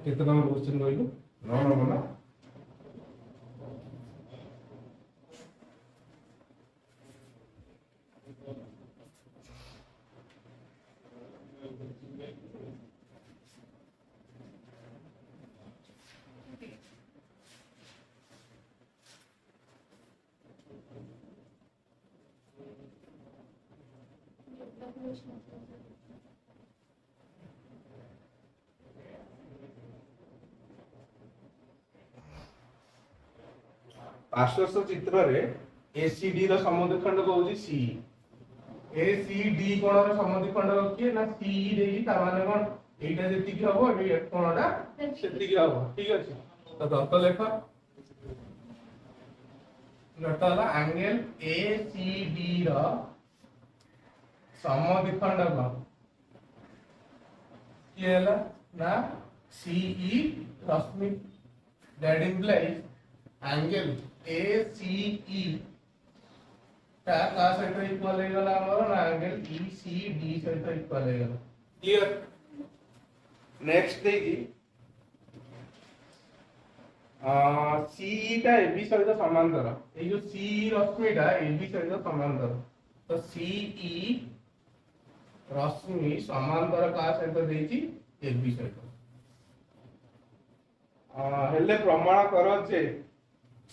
केते number question कहलु 9 number ना पार्श्वस्थ चित्र रे एसीडी रो समद्विखंड कहूची सी एसीडी कोण रो समद्विखंड किए ना सी देई ता माने कोन एटा जेति की हबो ए कोणटा सेति की हबो ठीक अछि तो दत्त लेख नटला एंगल एसीडी रो समद्विखंड को किएला ना सीई रश्मि दैट इंप्लाइज एंगल ACE ता का सहित इक्वल हे गला हमर ना एंगल ECD सहित इक्वल हे गला क्लियर नेक्स्ट देखी CE ता AB सहित समांतर ए जो CE रश्मि ता AB सहित समांतर तो CE रश्मि समांतर का सहित देची AB सहित हेले प्रमाण करो जे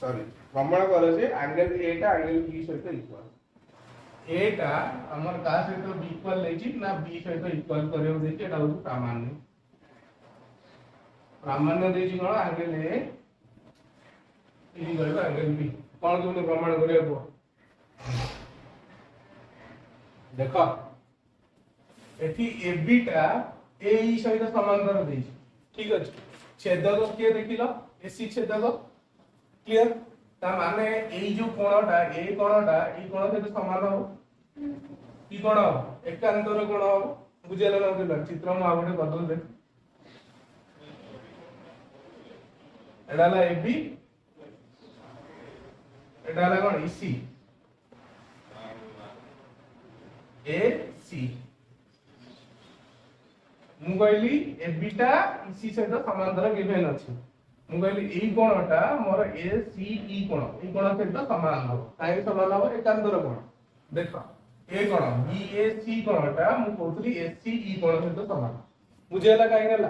सॉरी प्रमाण करे जे एंगल ए टा एंगल बी सहित इक्वल ए टा हमर का सहित बी इक्वल लेछि ना बी सहित इक्वल करियो देछि एटा होछि प्रामाण्य देछि कोन angle A equal angle B कोन केने प्रमाण करियो देखो एठी ए बी टा ए ई सहित समांतर देछि ठीक अछि छेदक के देखिलो एसी छेदक क्लियर ता माने एई जो कोणटा ए कोण से समान हो की कोण एकांतर कोण हो बुझेला ना बुझेला चित्र में आगोटे बदल दे एडाला एबी एडाला कोण ईसी एसी मु कहली एबीटा ईसी सहित समांतर गिवन अछि मु कहली ई कोणटा मोर एसीई कोण ई कोण सहित समान हो काहे समान हो एकांतर कोण देखो ए कोण बीएसी कोणटा मु कहतली एसीई कोण सहित समान बुझेला काहे गेला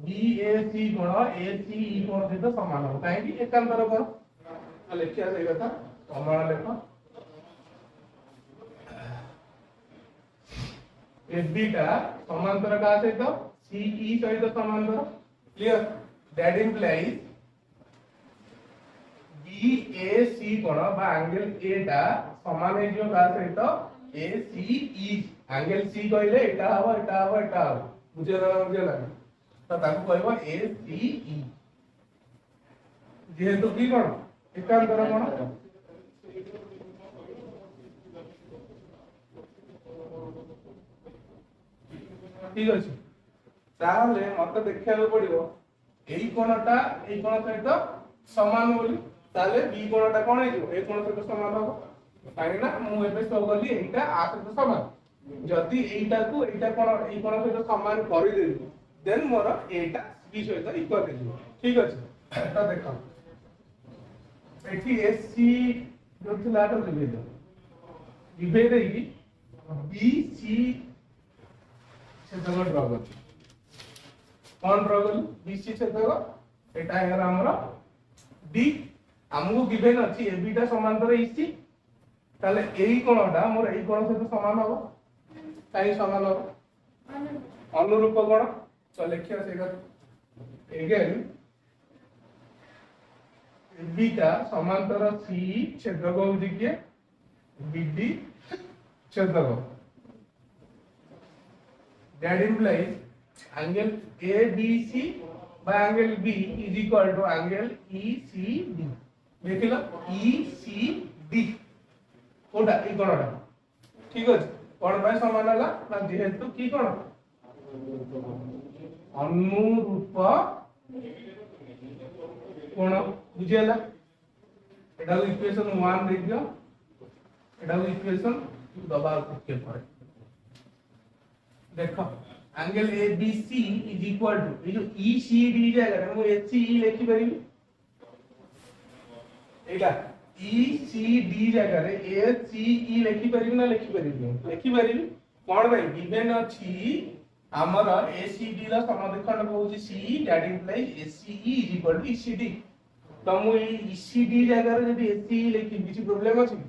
बीएसी कोण एसीई कोण सहित समान हो काहे कि एकांतर कोण तो लिखिया सही कथा प्रमाण लेखो एबीटा समांतर का सहित सीई सहित समांतर क्लियर that implies BAC कोण बा एंगल A टा समान हे जो का सहित ACE एंगल C कहले एटा हबो बुझेला तो ताकू कहबो ACE जेहेतु की कोण एकांतर कोण ठीक अछि ताले मत देखिया पड़िबो एई कोणटा एई कोण सहित समान बोली ताले बी कोणटा कोन हे जो ए कोण सहित समान हो काहे ना मु एबे सो गली एटा आ सहित समान जदी एटा को एटा कोण एई कोण सहित समान करि देली देन मोर एटा बी सहित इक्वल हे जो ठीक अछि एटा देखो एठी एससी जो थिला तो विभेद देई बी सी से जगह ड्रा कर कौन ड्रा कर बीसी छेदक एटा हेला हमरो डी हमहु गिवन अछि एबी टा समांतर इसी ताले एई कोणटा मोर एई कोण से समान हो काई समान हो अनुरूप कोण तो लिखिया सेगा अगेन एबी टा समांतर सी छेदक होउची के बीडी छेदक that implies angle ABC by angle B is equal to angle ECD देखिला ECD कोडा ई कोणटा ठीक अछि कोण बाय समान हला ना जेहेतु की कोण अनुरूप कोण बुझेला एटा इक्वेशन 1 देख दियो एटा इक्वेशन 2 दबा के पड़े देखो angle ABC is equal to ये जो ईसीडी जगह मैं एसीई लिखि परिबी एटा ईसीडी जगह रे एसीई लिखि परिबी ना लिखि परिबी कोन भाई गिवन अछि हमर एसीडी रा समद्विखंड होउची see that implies ACE is equal to ECD तो मु ईसीडी जगह रे यदि एसीई लिखि किछि प्रॉब्लम अछि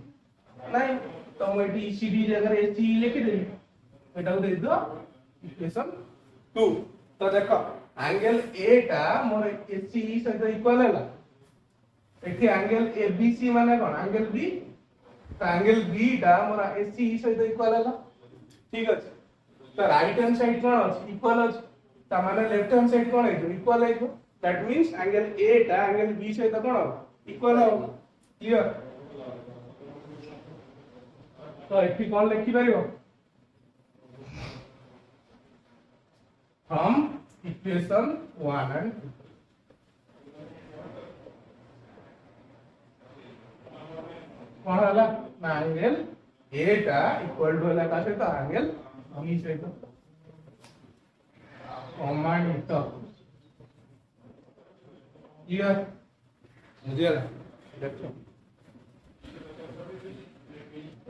नहीं तो मैं ईसीडी जगह रे एसीई लिखि देबी एटा को दे दो इक्वेशन 2 तो देखो एंगल ए टा मोर एसीई सहित इक्वल हैला एठी एंगल एबीसी माने कोन एंगल बी तो एंगल बी टा मोर एसीई सहित इक्वल हैला ठीक अछि तो राइट हैंड साइड कोन अछि इक्वल अछि त माने लेफ्ट हैंड साइड कोन है इक्वल है दैट मींस एंगल ए टा एंगल बी सहित कोन इक्वल हो क्लियर तो एठी कोन लिखि परिबो from equation 1 and 2 कौन हला एंगल ए टा इक्वल टू हला कासे तो एंगल बी से तो कमांड तो क्लियर क्लियर देखो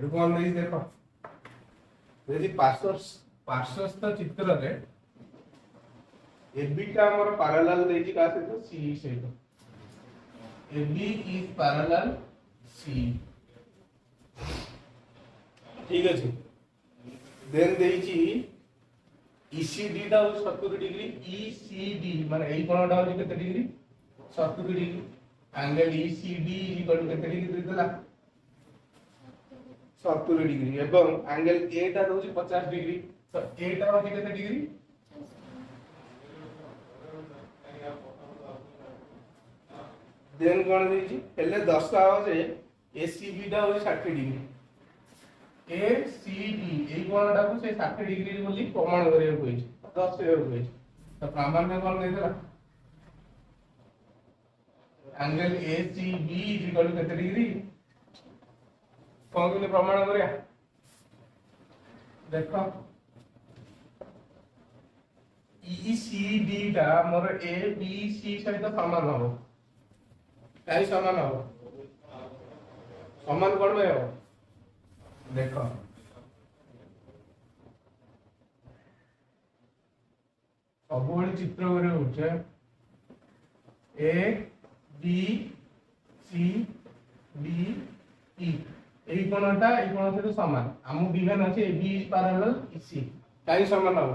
कौन नहीं देखो यदि पार्श्वस्थ चित्र रे AB टा हमर पैरेलल देछि का से तो C से तो AB इज पैरेलल C ठीक अछि देन देछि ECD टा 70 डिग्री ECD माने एई कोणटा होछि केते degree 70 degree angle ECD equal to केते डिग्री देला 70 डिग्री एवं एंगल A टा होछि 50 डिग्री तो A टा होछि केते डिग्री देन कोन देछि पहले 10 का हो जे एसीबी टा हो 60 डिग्री एसीडी ए कोणटा को से 60 डिग्री बोली प्रमाण करियो होई 10 से होई तो प्रमाण में कोन देला angle ACB is equal to कितने डिग्री कोन के प्रमाण करिया देखो ईसीडी टा मोर एबीसी सहित समान हो काई समान हो समान कोन में हो देखो सबोड चित्र करे होचे ए बी सी डी ई एई कोणटा एई कोण से समान हम गिवन अछि A B is parallel C काई समान हो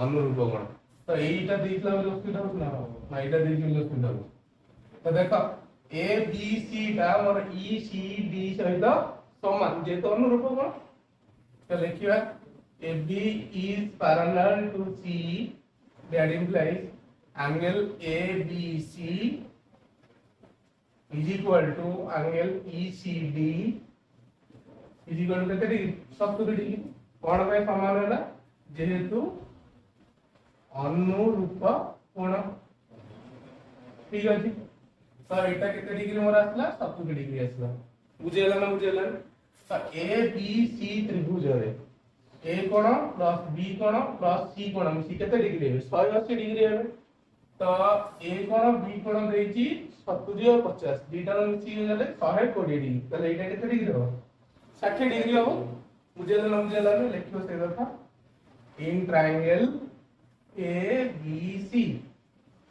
अनुरूप कोण तो एईटा देइतला बेले स्पीड हो ना एईटा देइतला स्पीड हो तो देखो ए बी सी टा और ई सी डी सहित समान जे तो अनुरूप कोण तो लिखिबा A B is parallel to C that implies angle A B C is equal to angle E C D is equal to केते डिग्री 70 डिग्री कोण पे समान हैला जेहेतु अनुरूप कोण ठीक अछि तो एटा कितने डिग्री मोर आसला 70 डिग्री आसला बुझेला ना तो ए बी सी त्रिभुज रे ए कोण प्लस बी कोण प्लस सी कोण मिसी केते डिग्री है 180 डिग्री है तो ए कोण बी कोण देछि 70 और 50 दीटा मिसी गले 120 डिग्री तो एटा केते डिग्री हो 60 डिग्री हो बुझेला ना लिखियो से कथा in triangle A B C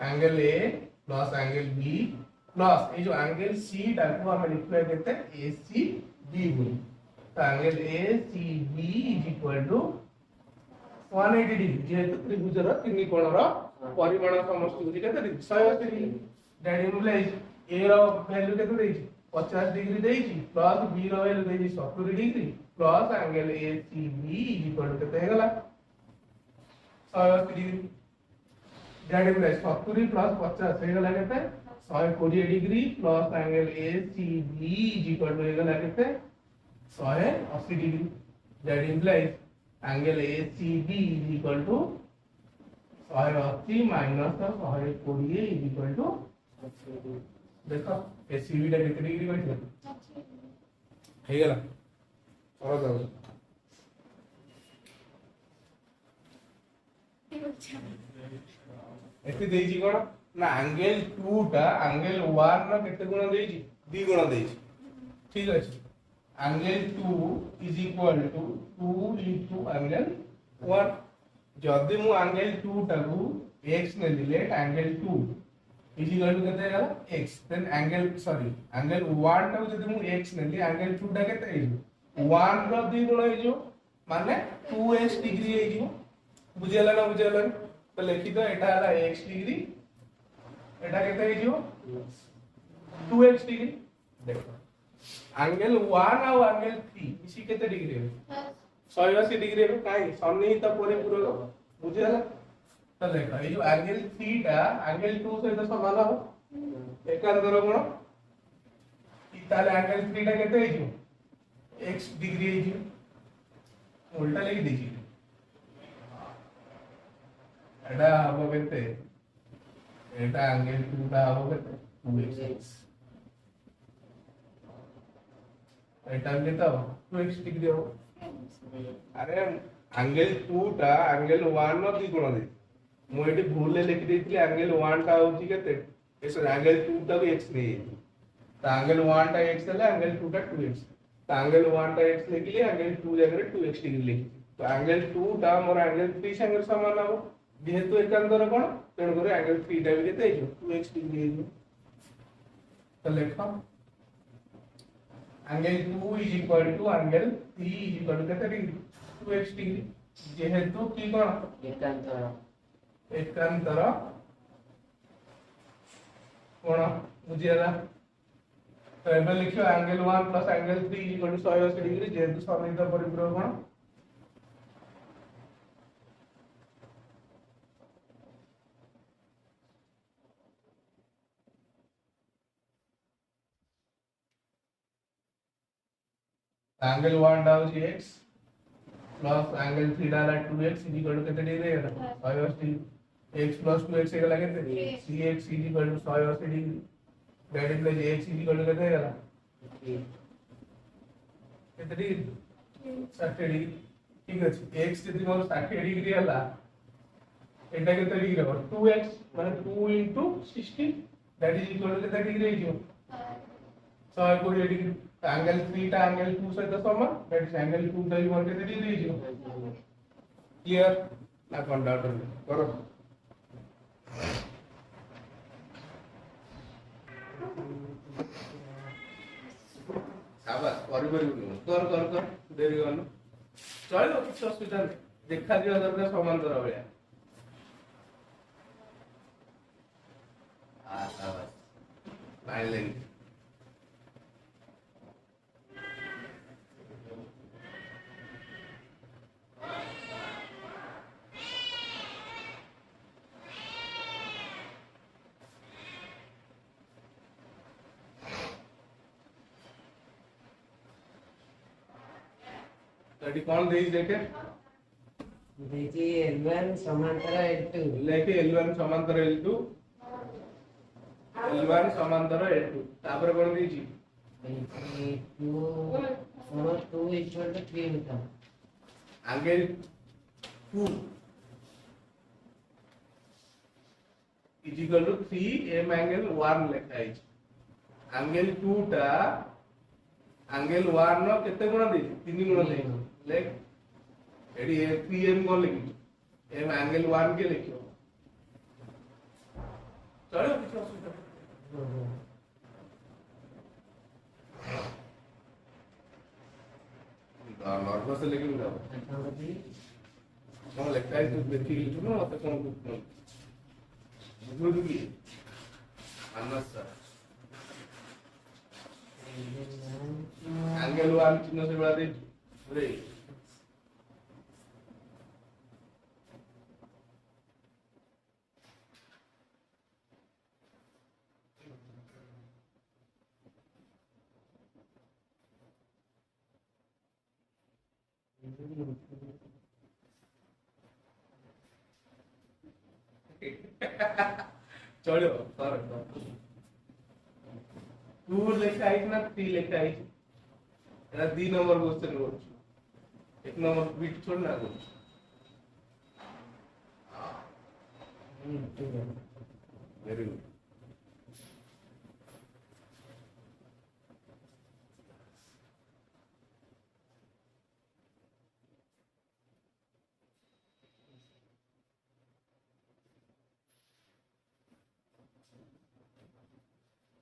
angle A plus angle B plus ये जो एंगल सी टा को हम लिखले देते एसी बी बोली तो angle ACB is equal to 180 degree जेहेतु त्रिभुज रो तीन कोण रो परिमाण समष्टि होची केते degree 180 degree that implies a रो वैल्यू केते देछि 50 डिग्री देछि प्लस बी रो वैल्यू देछि 70 degree plus angle ACB is equal to केते हेगला 180 डिग्री दैट इंप्लाइज 70 प्लस 50 हेगला केते 120 degree plus angle ACB is equal to हेगला केते 180 degree that implies angle ACB is equal to 180 minus 120 is equal to देखो ACB टा केते degree कहथिला हेगला और जाऊ ଏଠି ଦେଇଛି କଣ ନା ଆଙ୍ଗେଲ 2 ଟା ଆଙ୍ଗେଲ 1 ର କେତେ ଗୁଣ ଦେଇଛି 2 ଗୁଣ ଦେଇଛି ଠିକ ଅଛି angle 2 is equal to 2 into angle 1 ଯଦି ମୁଁ ଆଙ୍ଗେଲ 2 ଟାକୁ x ନେଲି let angle 2 is equal to केते गला x then angle sorry angle 1 टा जदी मु x नेली एंगल 2 टा केते हेजो 1 रो 2 गुण हेजो माने 2x डिग्री हेजो बुझियला ना तो लिखि दो एटा हला x डिग्री एटा केते हेजो 2x डिग्री देखो एंगल 1 और एंगल 3 इसी केते डिग्री है 180 डिग्री है काई सन्निहित परिपूरक बुझियला तो देखो ये जो एंगल 3 टा एंगल 2 सहित समान हो एकांतर गुण ताले एंगल 3 टा केते हेजो x डिग्री हेजो उल्टा लिखि दीजिए एटा हबो केते एटा एंगल 2 टा हबो केते 2x एटा केते हो 2x डिग्री हो अरे एंगल 2 टा एंगल 1 नो 2 गुण दे मु एटी भूल ले लिखि देथिली एंगल 1 टा होची केते एस एंगल 2 टा को x नै तो एंगल 1 टा x ले एंगल 2 टा 2x तो एंगल 1 टा x लिखिली एंगल 2 जगह 2x डिग्री लिखि तो एंगल 2 टा मोर एंगल 3 संगे समान हो जेहेतु एकांतर कोण तेन करे एंगल 3 टा भी केते हेजो 2x डिग्री हेजो तो लेखा angle 2 is equal to angle 3 is equal to केते डिग्री 2x डिग्री जेहेतु की कोण एकांतर कोण बुझियला तो एबे लिखियो angle 1 plus angle 3 is equal to 180 degree जेहेतु सन्निहित परिपूरक कोण एंगल 1 टा होची x प्लस एंगल 3 टा 2x इज इक्वल टू केते डिग्री है 180 x प्लस 2x हेगला केते 3x is equal to 180 degree that is x is equal to केते हेगला केते डिग्री 60 डिग्री ठीक अछि x जदी मोर 60 डिग्री हला एटा केते डिग्री हो 2x माने 2 into 60 that is equal to केते डिग्री हेजियो 120 डिग्री एंगल 3 टा एंगल 2 सहित समान दैट इज एंगल 2 टा इक्वल केते डिग्री हेजियो क्लियर ना कोन डाउट करो शाबाश कर देरी गनो चलो किछ असुविधा नहीं देखा दिया दरकार समांतर भलिया आ शाबाश लाइन लाइन तो कौन देई देखे देखिए L1 समांतर L2 लेके L1 समांतर L2 L1 समांतर L2 तापर कोन देई छी 2 इक्वल टू 3 होता angle 2 is equal to 3 m angle 1 लिखा है एंगल 2 टा एंगल 1 नो केते गुण देई 3 गुण देई लेख एडी 3m को लिखि m एंगल 1 के लिखियो चलो किछ असुविधा नर्वस लेकिन जाओ कौन लिखता है तू देखी लिखो ना तो कौन बुझो की अनस एंगल 1 चिन्ह से बड़ा दे रे चलो कर 2 लिखा है ना 3 लिखा है एटा 2 नंबर क्वेश्चन करू एक नंबर बिट छोड़ ना करू into वेरी गुड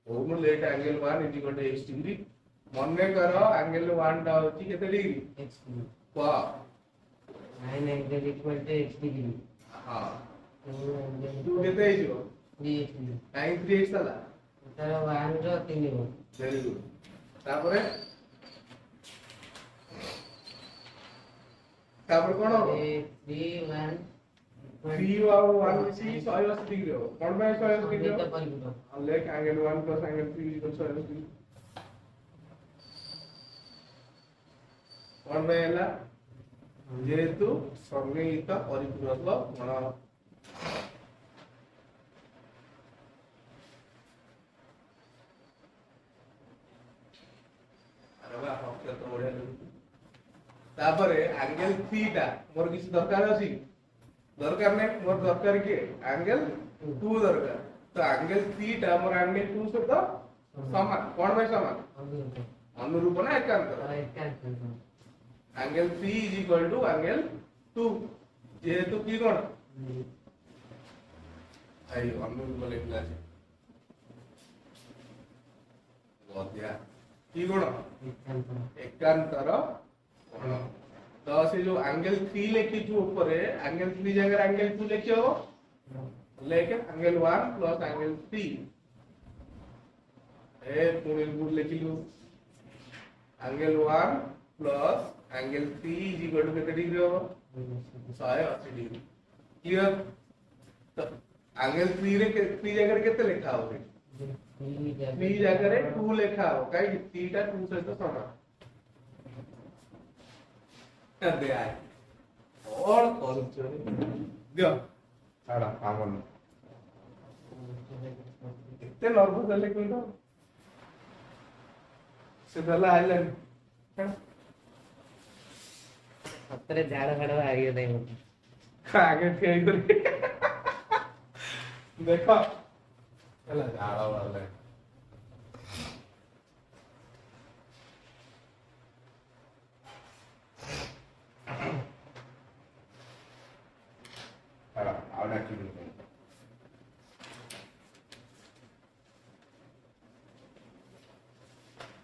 ओम let angle 1 is equal to x degree मने करो एंगल 1 टा होची केते डिग्री x degree. वा 9 angle equal to x degree. हां 2 angle तू केते हिजो 3x degree. 9 3x तला ତାର 1 ର 3 ଗୁଣ वेरी गुड तापरे तापर कोन हो 3 1 3 और 1 मिसी 180 डिग्री हो कोन में 180 डिग्री तो हो परिपूर्ण अब लेक angle 1 plus angle 3 equal 180 degree कोन में हैला जेहेतु संज्ञित परिपूरक गुण अरे वाह अक्षर तो बढ़िया तापरे एंगल थीटा मोर किसी दरकार अछि दरकार नै मोर दरकार के एंगल 2 दरकार तो एंगल थीटा मोर एंगल 2 से तो समान कोन में समान अनुरूप ना एकांतर angle 3 is equal to angle 2 जेहेतु की कोन आई अनुरूप लिखला छै गद्या की कोन एकांतर कोण तो से जो एंगल 3 लिखी जो ऊपर है एंगल 3 जगह एंगल 2 लिखियो लेके एंगल 1 प्लस एंगल 3 ए पूरे गुण लिखिलु angle 1 plus angle 3 is equal to कितने डिग्री होगा 180 डिग्री क्लियर तो एंगल 3 रे 3 जगह केते लिखा हो 3 जगह रे 2 लिखा हो काई 3 टा 2 से तो समान कर दे आए और दियो छाड़ा कामन इतने नर्वस है लेकिन तो से दला आइलैंड ସତରେ ଝାଡ଼ ଫାଡ଼ ବାହାରିଗଲା ଏମିତି आगे फेल करके देखो चला झाड़ा वाला चला आवड़ा की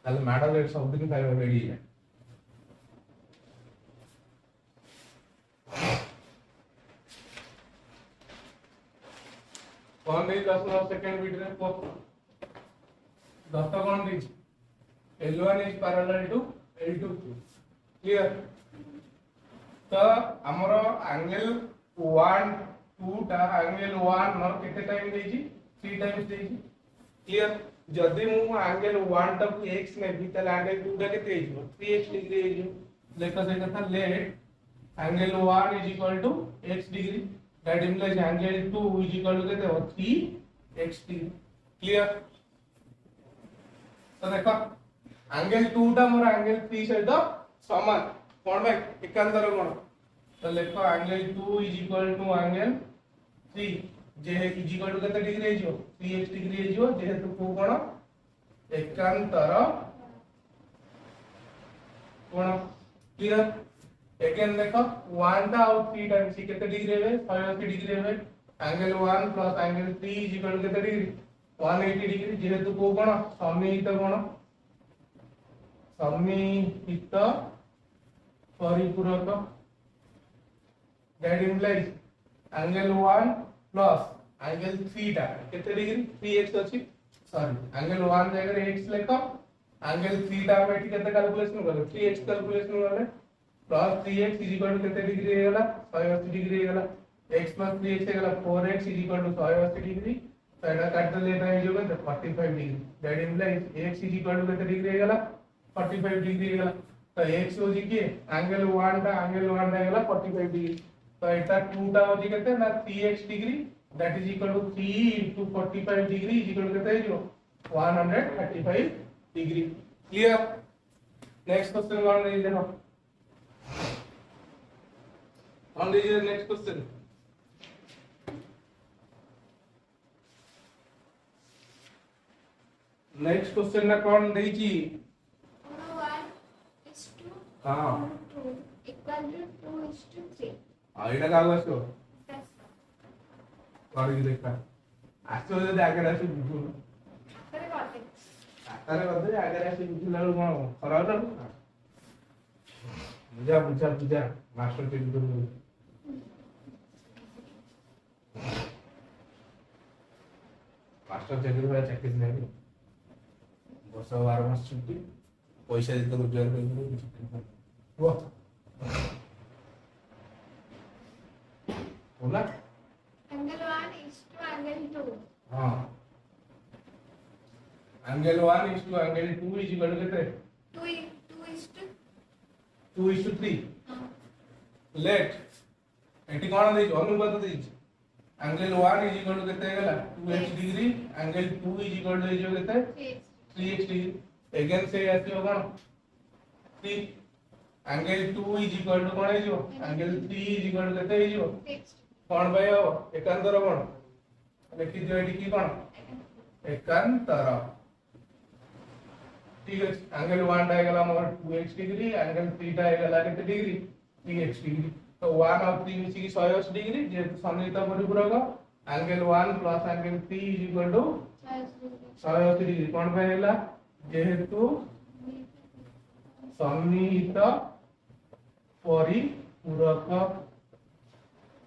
कल मैडम एक शब्द की फाइल रेडी है कौन नहीं 10 सेकंड वीडियो को 10 कौन नहीं L1 is parallel to L2 clear तो हमरो एंगल 1 2 टा एंगल 1 मोर केते टाइम देजी 3 टाइम्स देजी क्लियर जदी मु एंगल 1 टा को x ने भी तले एंगल 2 टा केते हेजो 3x डिग्री हेजो लेखा से कथा late angle 1 is equal to x degree that implies angle 2 is equal to कितने हो 3x डिग्री क्लियर तो देखो एंगल 2 टा मोर एंगल 3 सहित समान कोन भाई एकांतर कोण तो लिखो angle 2 is equal to angle 3 J is equal to कितने डिग्री हेजो 3x डिग्री हेजो जेहेतु को कोण एकांतर कोण क्लियर अगेन देखो 1 टा और 3 टाइम्स कितने डिग्री है 180 डिग्री है angle 1 plus angle 3 is equal to कितने डिग्री 180 डिग्री जेहेतु को कोण सन्निहित कोण सन्निहित परिपूरक that implies angle 1 plus angle 3 टा कितने डिग्री 3x अछि सॉरी एंगल 1 जगह x लिखो एंगल 3 टा में कितने कैलकुलेशन कर 3x कैलकुलेशन कर plus 3x is equal to कितने डिग्री हेगला 180 डिग्री हेगला x प्लस 3x हेगला 4x is equal to 180 degree तो एटा काट लेता है जो 45 degree that implies x is equal to कितने डिग्री हेगला 45 डिग्री हेगला तो x हो जी के एंगल 1 टा हेगला 45 डिग्री तो एटा 2 टा हो जी कितने ना 3x degree that is equal to 3 45 degree is equal to कितने जो 135 डिग्री क्लियर नेक्स्ट क्वेश्चन कौन है देखो On the next question. Next question ना कौन देची कोण 1:2 हां 2 इक्वल टू 2:3 एटा का आसो कर देखा आसो जदि आगे आसी बुझु करे करते आतारे बदे आगे आसी बुझिला कोन खराब लागु बुझा बुझा बुझा मास्टर टीम को मास्टर चाकरी वाला चाकरी नहीं वर्ष 12 मास छुट्टी पैसा देते रोजगार कर वो बोला एंगल 1:2 एंगल 2 हाँ angle 1 is to angle 2 is equal to कितने 2:3 लेट एटी कोण देछ अनुपात देछ एंगल 1 is equal to कितने गला 2x degree angle 2 is equal to जो कितने 3x डिग्री अगेन से आसीओ कोण 3 एंगल 2 is equal to कोण जो एंगल 3 is equal to कितने जो कोण भाई हो एकांतर कोण लिखि दियो एटी की कोण एकांतर ठीक है एंगल 1 टा गला मोर 2x डिग्री एंगल 3 टा गला कितने डिग्री 3x डिग्री तो 1 और 3 मिसी की 180 डिग्री जेहेतु सन्निहित परिपूरक angle 1 plus angle 3 is equal to 180 degree कोन पे हैला जेहेतु सन्निहित परिपूरक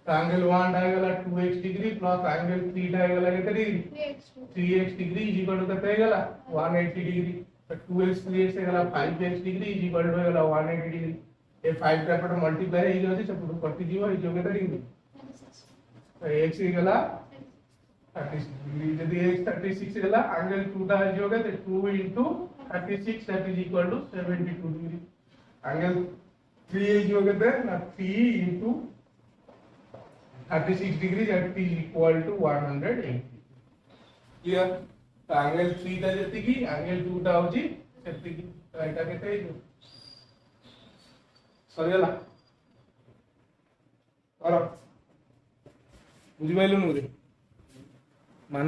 एंगल 1 टा गला 2x डिग्री प्लस एंगल 3 टा गला कितने degree 3x degree is equal to कितने गला 180 डिग्री तो 2x 3x गला 5x degree is equal to गला 180 डिग्री ए 5 का पट मल्टीप्लाई हे जोसी सब कटि जीव हे जो केते डिग्री तो x गला 36 डिग्री यदि x 36 गला एंगल 2 टा हे जो केते 2 into 36 that is equal to 72 degree angle 3 हे जो केते ना 3 into 36 degree that is equal to 180 clear तो एंगल 3 टा जति की एंगल 2 टा होची सेति की तो एटा केते हे सरियाला और बुझी पाइलु नुरे